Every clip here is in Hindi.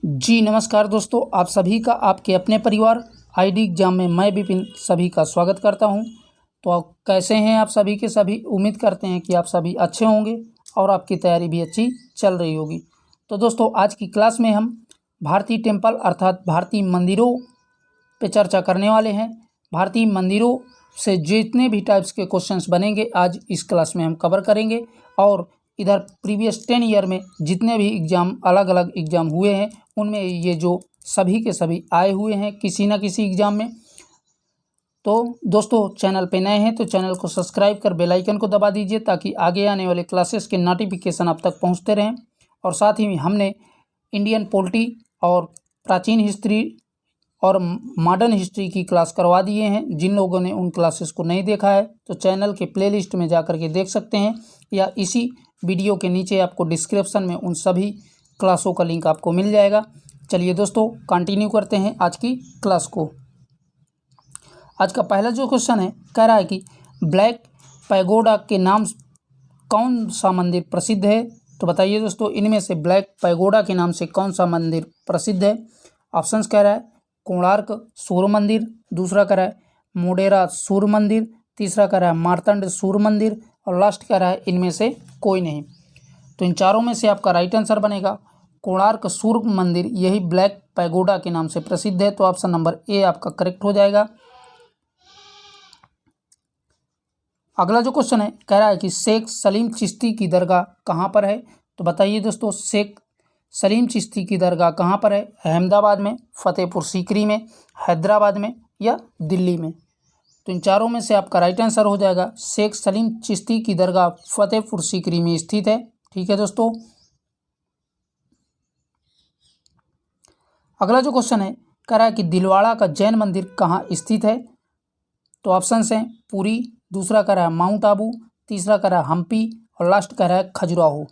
जी नमस्कार दोस्तों, आप सभी का आपके अपने परिवार आईडी एग्जाम में मैं विपिन सभी का स्वागत करता हूं। तो आप कैसे हैं? आप सभी के सभी उम्मीद करते हैं कि आप सभी अच्छे होंगे और आपकी तैयारी भी अच्छी चल रही होगी। तो दोस्तों, आज की क्लास में हम भारतीय टेम्पल अर्थात भारतीय मंदिरों पे चर्चा करने वाले हैं। भारतीय मंदिरों से जितने भी टाइप्स के क्वेश्चंस बनेंगे आज इस क्लास में हम कवर करेंगे। और इधर प्रीवियस 10 ईयर में जितने भी एग्ज़ाम अलग अलग एग्ज़ाम हुए हैं उनमें ये जो सभी के सभी आए हुए हैं किसी ना किसी एग्ज़ाम में। तो दोस्तों, चैनल पे नए हैं तो चैनल को सब्सक्राइब कर बेल आइकन को दबा दीजिए ताकि आगे आने वाले क्लासेस के नोटिफिकेशन आप तक पहुंचते रहें। और साथ ही हमने इंडियन पॉलिटी और प्राचीन हिस्ट्री और मॉडर्न हिस्ट्री की क्लास करवा दिए हैं। जिन लोगों ने उन क्लासेस को नहीं देखा है तो चैनल के प्लेलिस्ट में जाकर के देख सकते हैं, या इसी वीडियो के नीचे आपको डिस्क्रिप्शन में उन सभी क्लासों का लिंक आपको मिल जाएगा। चलिए दोस्तों, कंटिन्यू करते हैं आज की क्लास को। आज का पहला जो क्वेश्चन है, कह रहा है कि ब्लैक पैगोडा के नाम कौन सा मंदिर प्रसिद्ध है। तो बताइए दोस्तों, इनमें से ब्लैक पैगोडा के नाम से कौन सा मंदिर प्रसिद्ध है। ऑप्शंस कह रहा है कोणार्क सूर्य मंदिर, दूसरा कह रहा है मोढेरा सूर्य मंदिर, तीसरा कह रहा है मार्तंड सूर्य मंदिर, और लास्ट कह रहा है इनमें से कोई नहीं। तो इन चारों में से आपका राइट आंसर बनेगा कोणार्क सूर्य मंदिर। यही ब्लैक पैगोडा के नाम से प्रसिद्ध है। तो ऑप्शन नंबर ए आपका करेक्ट हो जाएगा। अगला जो क्वेश्चन है, कह रहा है कि शेख सलीम चिश्ती की दरगाह कहाँ पर है। तो बताइए दोस्तों, शेख सलीम चिश्ती की दरगाह कहाँ पर है। अहमदाबाद में, फतेहपुर सीकरी में, हैदराबाद में या दिल्ली में। तो इन चारों में से आपका राइट आंसर हो जाएगा शेख सलीम चिश्ती की दरगाह फतेहपुर सीकरी में स्थित है। ठीक है दोस्तों। अगला जो क्वेश्चन है, कह रहा है कि दिलवाड़ा का जैन मंदिर कहाँ स्थित है। तो ऑप्शन हैं पुरी, दूसरा कह रहा है माउंट आबू, तीसरा कह रहा है हम्पी और लास्ट कह रहा है खजुराहो।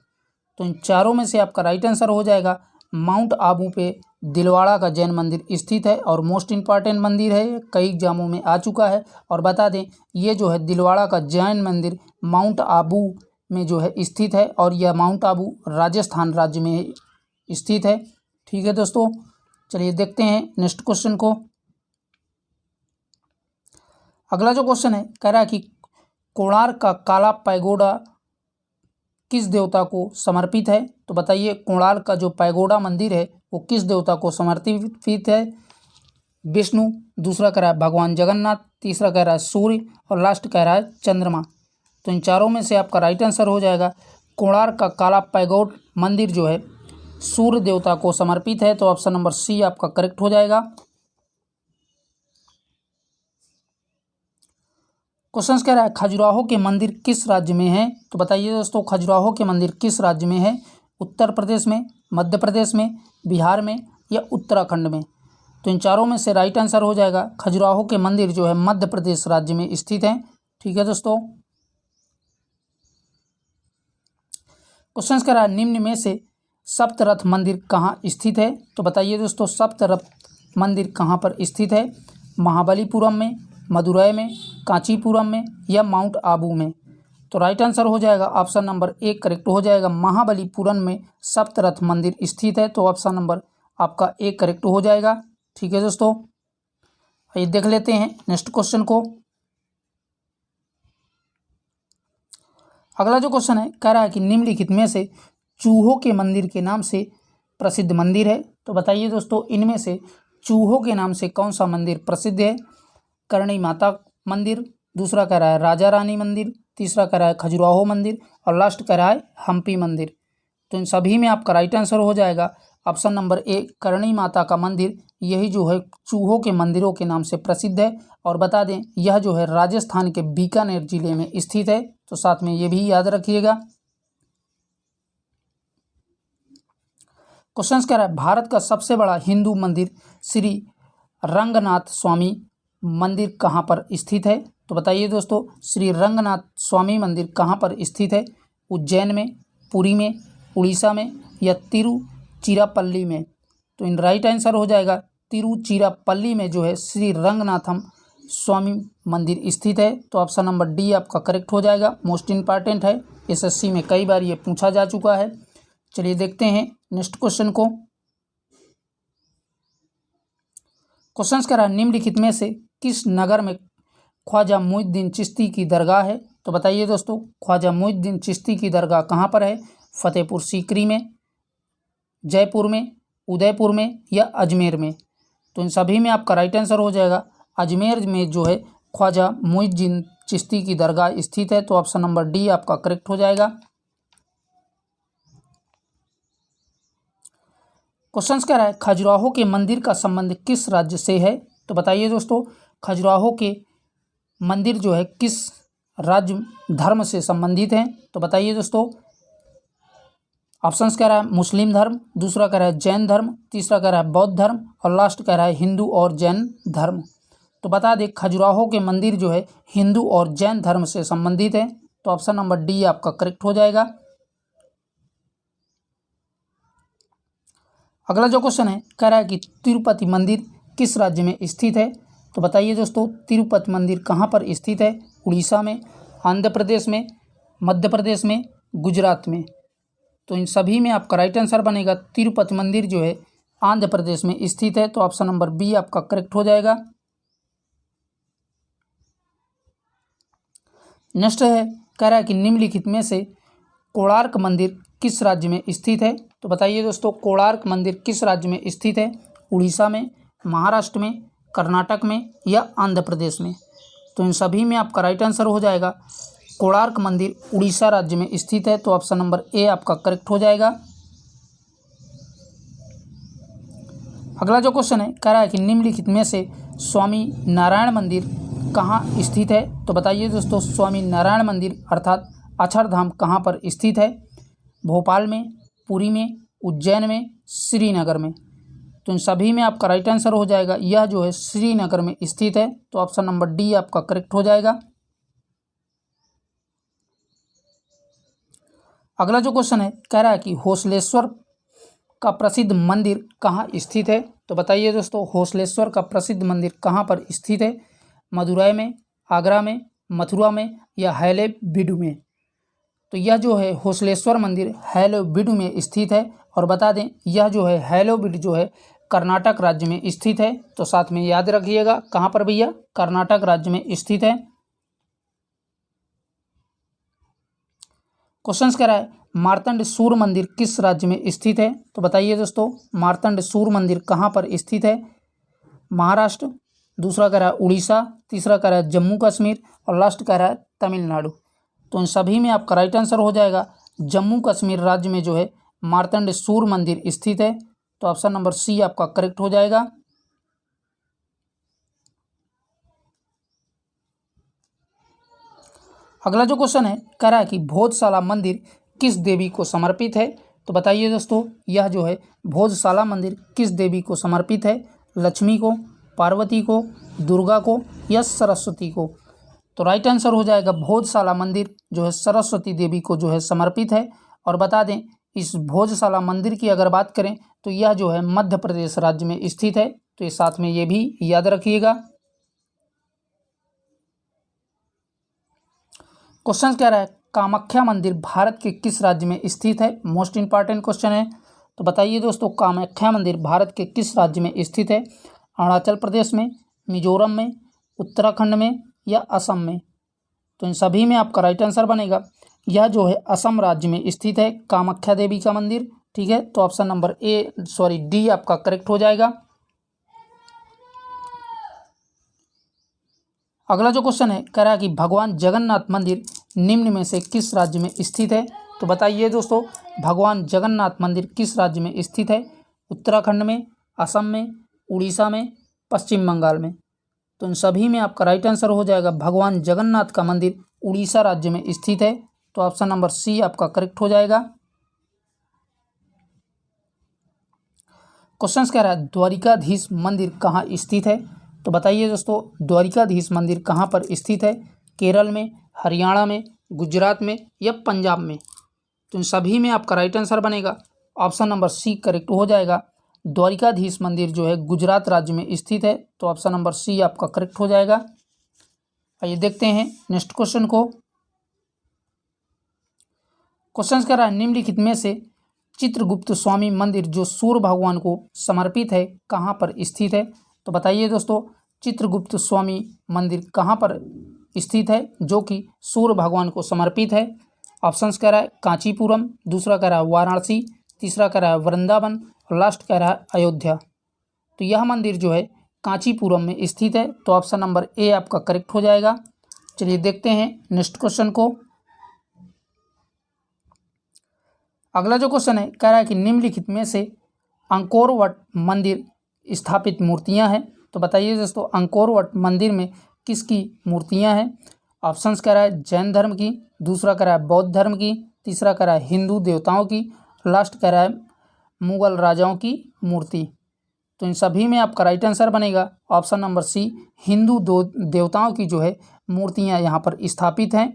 तो इन चारों में से आपका राइट आंसर हो जाएगा माउंट आबू पे दिलवाड़ा का जैन मंदिर स्थित है और मोस्ट इम्पॉर्टेंट मंदिर है, कई एग्जामों में आ चुका है। और बता दें, ये जो है दिलवाड़ा का जैन मंदिर माउंट आबू में जो है स्थित है और यह माउंट आबू राजस्थान राज्य में स्थित है। ठीक है दोस्तों, चलिए देखते हैं नेक्स्ट क्वेश्चन को। अगला जो क्वेश्चन है, कह रहा है कि कोणार्क का काला पैगोडा किस देवता को समर्पित है। तो बताइए, कोणार्क का जो पैगोडा मंदिर है वो किस देवता को समर्पित है। विष्णु, दूसरा कह रहा है भगवान जगन्नाथ, तीसरा कह रहा है सूर्य और लास्ट कह रहा है चंद्रमा। तो इन चारों में से आपका राइट आंसर हो जाएगा कोणार्क का काला पैगोड मंदिर जो है सूर्य देवता को समर्पित है। तो ऑप्शन नंबर सी आपका करेक्ट हो जाएगा। क्वेश्चन कह रहा है खजुराहो के मंदिर किस राज्य में है। तो बताइए दोस्तों, खजुराहो के मंदिर किस राज्य में है। उत्तर प्रदेश में, मध्य प्रदेश में, बिहार में या उत्तराखंड में। तो इन चारों में से राइट आंसर हो जाएगा खजुराहो के मंदिर जो है मध्य प्रदेश राज्य में स्थित है। ठीक है दोस्तों। क्वेश्चन कह रहा है निम्न में से सप्तरथ मंदिर कहाँ स्थित है। तो बताइए दोस्तों, सप्तरथ मंदिर कहाँ पर स्थित है। महाबलीपुरम में, मदुरै में, कांचीपुरम में या माउंट आबू में। तो राइट आंसर हो जाएगा ऑप्शन नंबर ए करेक्ट हो जाएगा। महाबलीपुरम में सप्तरथ मंदिर स्थित है। तो ऑप्शन नंबर आपका ए करेक्ट हो जाएगा। ठीक है दोस्तों, आइए देख लेते हैं नेक्स्ट क्वेश्चन को। अगला जो क्वेश्चन है, कह रहा है कि निम्नलिखित में से चूहों के मंदिर के नाम से प्रसिद्ध मंदिर है। तो बताइए दोस्तों, इनमें से चूहों के नाम से कौन सा मंदिर प्रसिद्ध है। करणी माता मंदिर, दूसरा कह रहा है राजा रानी मंदिर, तीसरा कह रहा है खजुराहो मंदिर और लास्ट कह रहा है हम्पी मंदिर। तो इन सभी में आपका राइट आंसर हो जाएगा option number A Karni Mata का मंदिर। यही जो है चूहों के मंदिरों के नाम से प्रसिद्ध है। और बता दें, यह जो है राजस्थान के बीकानेर जिले में स्थित है। तो साथ में ये भी याद रखिएगा। क्वेश्चन कह रहा है भारत का सबसे बड़ा हिंदू मंदिर श्री रंगनाथ स्वामी मंदिर कहाँ पर स्थित है। तो बताइए दोस्तों, श्री रंगनाथ स्वामी मंदिर कहाँ पर स्थित है। उज्जैन में, पुरी में, उड़ीसा में या तिरुचिरापल्ली में। तो इन राइट आंसर हो जाएगा तिरुचिरापल्ली में जो है श्री रंगनाथम स्वामी मंदिर स्थित है। तो ऑप्शन नंबर डी आपका करेक्ट हो जाएगा। मोस्ट इम्पॉर्टेंट है, एसएससी में कई बार ये पूछा जा चुका है। चलिए देखते हैं नेक्स्ट क्वेश्चन को। क्वेश्चन कह रहा है निम्नलिखित में से किस नगर में ख्वाजा मुइनुद्दीन चिश्ती की दरगाह है? तो बताइए दोस्तों, ख्वाजा मुइनुद्दीन चिश्ती की दरगाह कहाँ पर है? फतेहपुर सीकरी में, जयपुर में, उदयपुर में या अजमेर में? तो इन सभी में आपका राइट आंसर हो जाएगा अजमेर में जो है ख्वाजा मुइनुद्दीन चिश्ती की दरगाह स्थित है। तो ऑप्शन नंबर डी आपका करेक्ट हो जाएगा। क्वेश्चन कह रहा है खजुराहो के मंदिर का संबंध किस राज्य से है? तो बताइए दोस्तों, खजुराहो के मंदिर जो है किस राज्य धर्म से संबंधित हैं? तो बताइए दोस्तों, ऑप्शंस कह रहा है मुस्लिम धर्म, दूसरा कह रहा है जैन धर्म, तीसरा कह रहा है बौद्ध धर्म और लास्ट कह रहा है हिंदू और जैन धर्म। तो बता दें खजुराहो के मंदिर जो है हिंदू और जैन धर्म से संबंधित है। तो ऑप्शन नंबर डी आपका करेक्ट हो जाएगा। अगला जो क्वेश्चन है कह रहा है कि तिरुपति मंदिर किस राज्य में स्थित है? तो बताइए दोस्तों, तिरुपति मंदिर कहाँ पर स्थित है? उड़ीसा में, आंध्र प्रदेश में, मध्य प्रदेश में, गुजरात में? तो इन सभी में आपका राइट आंसर बनेगा तिरुपति मंदिर जो है आंध्र प्रदेश में स्थित है। तो ऑप्शन नंबर बी आपका करेक्ट हो जाएगा। नेक्स्ट है कह रहा है कि निम्नलिखित में से कोणार्क मंदिर किस राज्य में स्थित है? तो बताइए दोस्तों, कोणार्क मंदिर किस राज्य में स्थित है? उड़ीसा में, महाराष्ट्र में, कर्नाटक में या आंध्र प्रदेश में? तो इन सभी में आपका राइट आंसर हो जाएगा कोणार्क मंदिर उड़ीसा राज्य में स्थित है। तो ऑप्शन नंबर ए आपका करेक्ट हो जाएगा। अगला जो क्वेश्चन है कह रहा है कि निम्नलिखित में से स्वामी नारायण मंदिर कहाँ स्थित है? तो बताइए दोस्तों, स्वामी नारायण मंदिर अर्थात अक्षरधाम कहाँ पर स्थित है? भोपाल में, पुरी में, उज्जैन में, श्रीनगर में? तो इन सभी में आपका राइट आंसर हो जाएगा यह जो है श्रीनगर में स्थित है। तो ऑप्शन नंबर डी आपका करेक्ट हो जाएगा। अगला जो क्वेश्चन है कह रहा है कि होसलेश्वर का प्रसिद्ध मंदिर कहाँ स्थित है? तो बताइए दोस्तों, होसलेश्वर का प्रसिद्ध मंदिर कहाँ पर स्थित है? मदुरै में, आगरा में, मथुरा में या हैले-बिडु में? तो यह जो है होसलेश्वर मंदिर हैले-बिडु में स्थित है। और बता दें यह जो है हैले-बिडु जो है कर्नाटक राज्य में स्थित है। तो साथ में याद रखिएगा कहाँ पर भैया? कर्नाटक राज्य में स्थित है। क्वेश्चन कह रहा है मार्तंड सूर्य मंदिर किस राज्य में स्थित है? तो बताइए दोस्तों, मार्तंड सूर्य मंदिर कहाँ पर स्थित है? महाराष्ट्र, दूसरा कह रहा है उड़ीसा, तीसरा कह रहा है जम्मू कश्मीर और लास्ट कह रहा है तमिलनाडु? तो इन सभी में आपका राइट आंसर हो जाएगा जम्मू कश्मीर राज्य में जो है मार्तंड सूर्य मंदिर स्थित है। तो ऑप्शन नंबर सी आपका करेक्ट हो जाएगा। अगला जो क्वेश्चन है कह रहा है कि भोजशाला मंदिर किस देवी को समर्पित है? तो बताइए दोस्तों, यह जो है भोजशाला मंदिर किस देवी को समर्पित है? लक्ष्मी को, पार्वती को, दुर्गा को या सरस्वती को? तो राइट आंसर हो जाएगा भोजशाला मंदिर जो है सरस्वती देवी को जो है समर्पित है। और बता दें इस भोजशाला मंदिर की अगर बात करें तो यह जो है मध्य प्रदेश राज्य में स्थित है। तो इस साथ में ये भी याद रखिएगा। क्वेश्चन कह रहा है कामाख्या मंदिर भारत के किस राज्य में स्थित है? मोस्ट इंपॉर्टेंट क्वेश्चन है। तो बताइए दोस्तों, कामाख्या मंदिर भारत के किस राज्य में स्थित है? अरुणाचल प्रदेश में, मिजोरम में, उत्तराखंड में या असम में? तो इन सभी में आपका राइट आंसर बनेगा यह जो है असम राज्य में स्थित है कामाख्या देवी का मंदिर। ठीक है, तो ऑप्शन नंबर डी आपका करेक्ट हो जाएगा। अगला जो क्वेश्चन है कह रहा है कि भगवान जगन्नाथ मंदिर निम्न में से किस राज्य में स्थित है? तो बताइए दोस्तों, भगवान जगन्नाथ मंदिर किस राज्य में स्थित है? उत्तराखंड में, असम में, उड़ीसा में, पश्चिम बंगाल में? तो इन सभी में आपका राइट आंसर हो जाएगा भगवान जगन्नाथ का मंदिर उड़ीसा राज्य में स्थित है। तो ऑप्शन नंबर सी आपका करेक्ट हो जाएगा। क्वेश्चन कह रहा है द्वारिकाधीश मंदिर कहाँ स्थित है? तो बताइए दोस्तों, द्वारिकाधीश मंदिर कहाँ पर स्थित है? केरल में, हरियाणा में, गुजरात में या पंजाब में? तो इन सभी में आपका राइट आंसर बनेगा ऑप्शन नंबर सी करेक्ट हो जाएगा। द्वारिकाधीश मंदिर जो है गुजरात राज्य में स्थित है। तो ऑप्शन नंबर सी आपका करेक्ट हो जाएगा। आइए देखते हैं नेक्स्ट क्वेश्चन को। क्वेश्चन कह रहा है निम्नलिखित में से चित्रगुप्त स्वामी मंदिर जो सूर्य भगवान को समर्पित है कहाँ पर स्थित है? तो बताइए दोस्तों, चित्रगुप्त स्वामी मंदिर कहाँ पर स्थित है जो कि सूर्य भगवान को समर्पित है? ऑप्शंस कह रहा है कांचीपुरम, दूसरा कह रहा है वाराणसी, तीसरा कह रहा है वृंदावन और लास्ट कह रहा है अयोध्या। तो यह मंदिर जो है कांचीपुरम में स्थित है, तो ऑप्शन नंबर ए आपका करेक्ट हो जाएगा। चलिए देखते हैं नेक्स्ट क्वेश्चन को। अगला जो क्वेश्चन है कह रहा है कि निम्नलिखित में से अंकोर वट मंदिर स्थापित मूर्तियां हैं। तो बताइए दोस्तों, अंकोर वट मंदिर में किसकी मूर्तियां हैं? ऑप्शंस कह रहा है जैन धर्म की, दूसरा कह रहा है बौद्ध धर्म की, तीसरा कह रहा है हिंदू देवताओं की, लास्ट कह रहा है मुगल राजाओं की मूर्ति। तो इन सभी में आपका राइट आंसर बनेगा ऑप्शन नंबर सी, हिंदू देवताओं की जो है मूर्तियां यहाँ पर स्थापित हैं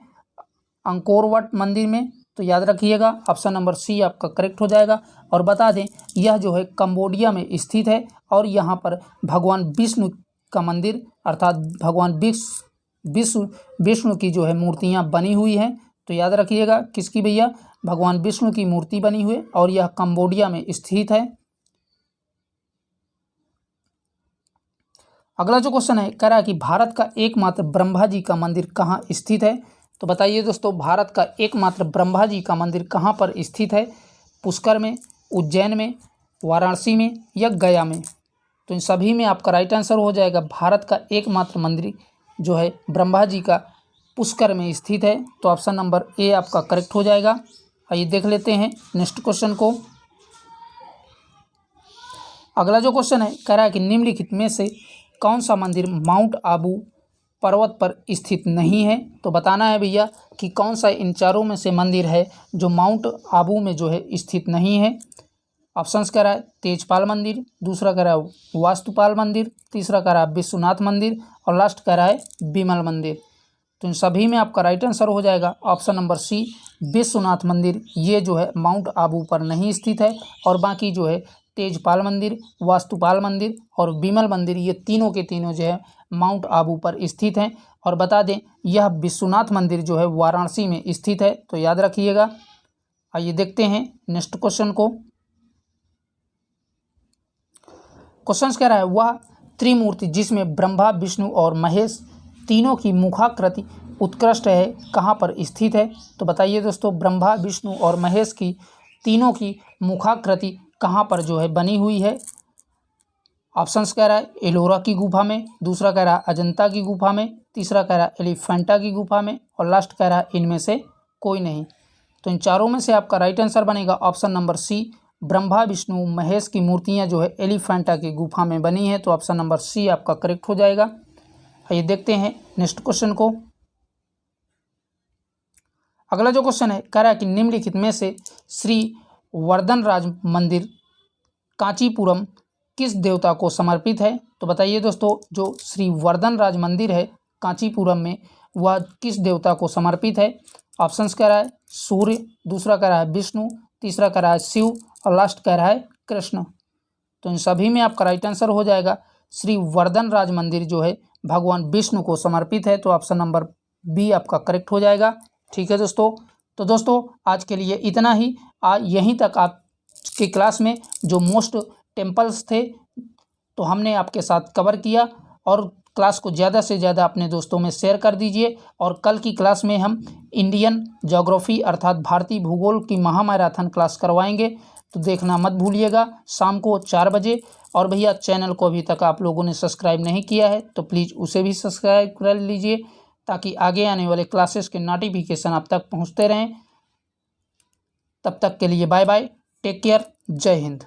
अंकोर वट मंदिर में। तो याद रखिएगा ऑप्शन नंबर सी आपका करेक्ट हो जाएगा। और बता दें यह जो है कंबोडिया में स्थित है और यहाँ पर भगवान विष्णु का मंदिर अर्थात भगवान विष्णु की जो है मूर्तियाँ बनी हुई हैं। तो याद रखिएगा किसकी भैया, भगवान विष्णु की मूर्ति बनी हुई है और यह कंबोडिया में स्थित है। अगला जो क्वेश्चन है कह रहा है कि भारत का एकमात्र ब्रह्मा जी का मंदिर कहाँ स्थित है? तो बताइए दोस्तों, भारत का एकमात्र ब्रह्मा जी का मंदिर कहाँ पर स्थित है? पुष्कर में, उज्जैन में, वाराणसी में या गया में? तो इन सभी में आपका राइट आंसर हो जाएगा भारत का एकमात्र मंदिर जो है ब्रह्मा जी का पुष्कर में स्थित है। तो ऑप्शन नंबर ए आपका करेक्ट हो जाएगा। आइए देख लेते हैं नेक्स्ट क्वेश्चन को। अगला जो क्वेश्चन है कह रहा है कि निम्नलिखित में से कौन सा मंदिर माउंट आबू पर्वत पर स्थित नहीं है? तो बताना है भैया कि कौन सा इन चारों में से मंदिर है जो माउंट आबू में जो है स्थित नहीं है। ऑप्शंस कह रहा है तेजपाल मंदिर, दूसरा कह रहा है वास्तुपाल मंदिर, तीसरा कह रहा है विश्वनाथ मंदिर और लास्ट कह रहा है बिमल मंदिर। तो इन सभी में आपका राइट आंसर हो जाएगा ऑप्शन नंबर सी, विश्वनाथ मंदिर। ये जो है माउंट आबू पर नहीं स्थित है और बाकी जो है तेजपाल मंदिर, वास्तुपाल मंदिर और बिमल मंदिर ये तीनों के तीनों जो है माउंट आबू पर स्थित हैं। और बता दें यह विश्वनाथ मंदिर जो है वाराणसी में स्थित है। तो याद रखिएगा। आइए देखते हैं नेक्स्ट क्वेश्चन को। क्वेश्चन कह रहा है वह त्रिमूर्ति जिसमें ब्रह्मा विष्णु और महेश तीनों की मुखाकृति उत्कृष्ट है कहाँ पर स्थित है? तो बताइए दोस्तों, ब्रह्मा विष्णु और महेश की तीनों की मुखाकृति कहाँ पर जो है बनी हुई है? ऑप्शंस कह रहा है एलोरा की गुफा में, दूसरा कह रहा है अजंता की गुफा में, तीसरा कह रहा है एलिफेंटा की गुफा में और लास्ट कह रहा है इनमें से कोई नहीं। तो इन चारों में से आपका राइट आंसर बनेगा option number C, Brahma Vishnu Mahesh की मूर्तियां जो है एलिफेंटा की गुफा में बनी है। तो ऑप्शन नंबर सी आपका करेक्ट हो जाएगा। आइए देखते हैं नेक्स्ट क्वेश्चन को। अगला जो क्वेश्चन है कह रहा है कि निम्नलिखित में से श्री वर्धनराज मंदिर कांचीपुरम किस देवता को समर्पित है? तो बताइए दोस्तों, जो श्री वर्धनराज मंदिर है कांचीपुरम में वह किस देवता को समर्पित है? ऑप्शंस कह रहा है सूर्य, दूसरा कह रहा है विष्णु, तीसरा कह रहा है शिव और लास्ट कह रहा है कृष्ण। तो इन सभी में आपका राइट आंसर हो जाएगा श्री वर्धनराज मंदिर जो है भगवान विष्णु को समर्पित है। तो ऑप्शन नंबर बी आपका करेक्ट हो जाएगा। ठीक है दोस्तों, तो दोस्तों आज के लिए इतना ही। यहीं तक आपकी क्लास में जो मोस्ट टेम्पल्स थे तो हमने आपके साथ कवर किया और क्लास को ज़्यादा से ज़्यादा अपने दोस्तों में शेयर कर दीजिए। और कल की क्लास में हम इंडियन ज्योग्राफी अर्थात भारतीय भूगोल की महामैराथन क्लास करवाएंगे, तो देखना मत भूलिएगा शाम को 4 बजे। और भैया चैनल को अभी तक आप लोगों ने सब्सक्राइब नहीं किया है तो प्लीज़ उसे भी सब्सक्राइब कर लीजिए ताकि आगे आने वाले क्लासेस के नोटिफिकेशन आप तक पहुँचते रहें। तब तक के लिए बाय बाय, टेक केयर, जय हिंद।